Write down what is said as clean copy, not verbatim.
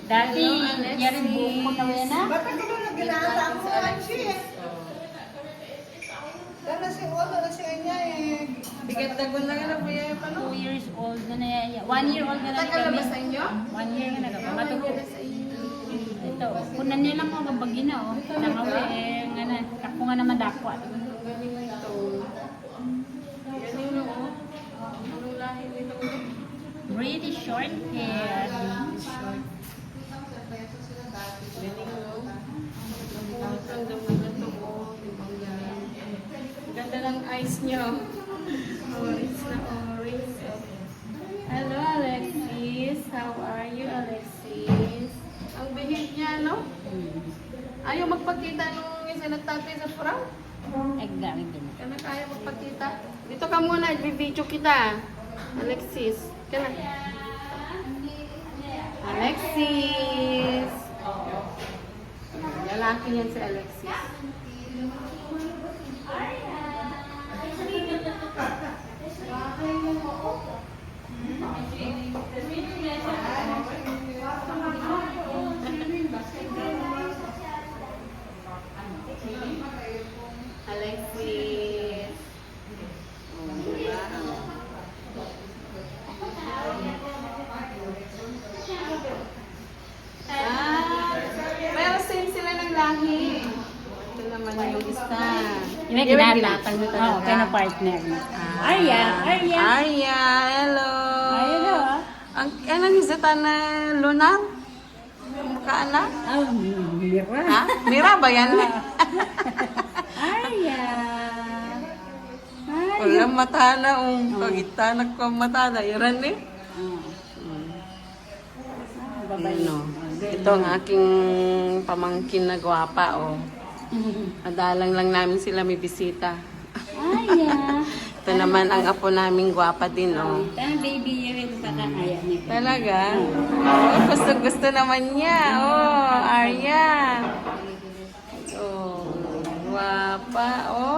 Dati, yari buhok mo na wena. Ba't ka na ginata mo, Anchi? Dala si Odo na siya niya eh. Bigat dagon lang na po yan. 2 years old na na yan. 1 year old na na Tagal na kami. ba sa inyo? 1 year na na. Matuko. Sa inyo. Ito, kunan nila mo kabagi na oh. Nangawi eh, nga na. Ako nga naman dakwa. Galing ito. Yan yung no. Anong lahi nito? British short hair. Galing no. Ang ganda na ito po. Ganda ng eyes nyo. Orange na orange. Hello Alexis. How are you Alexis? Ang bihig niya no? Ayaw magpakita nung isa nagtatay sa front. Egg-galing din. Kana kaya magpakita. Dito ka muna, i-video kita. Alexis. Kana. Alexis. Lalaki yan si Alexis. Alexis. Oh, diba? Pero same sila ng lahi. Ito naman yung isa. Yung may binatang mo talaga. Oo, kaya na partner mo. Arya, Arya. Arya, hello. Arya daw ah. Ang ano ni Zeta na lunar? Kamukha-anak? Oh, Mira. Ha? Mira ba yan? Arya. Walang mata na. Pagitanak ko ang mata na. Iran eh. Ano? Ito ang aking pamangkin na gwapa. Oh. Adalang lang namin sila may bisita. Arya. Ito naman ang apo naming gwapa din. Oh. Ang baby yun sa kakaya niya. Talaga? Oh, gusto naman niya. Oh, Arya. Oh, gwapa. Oh.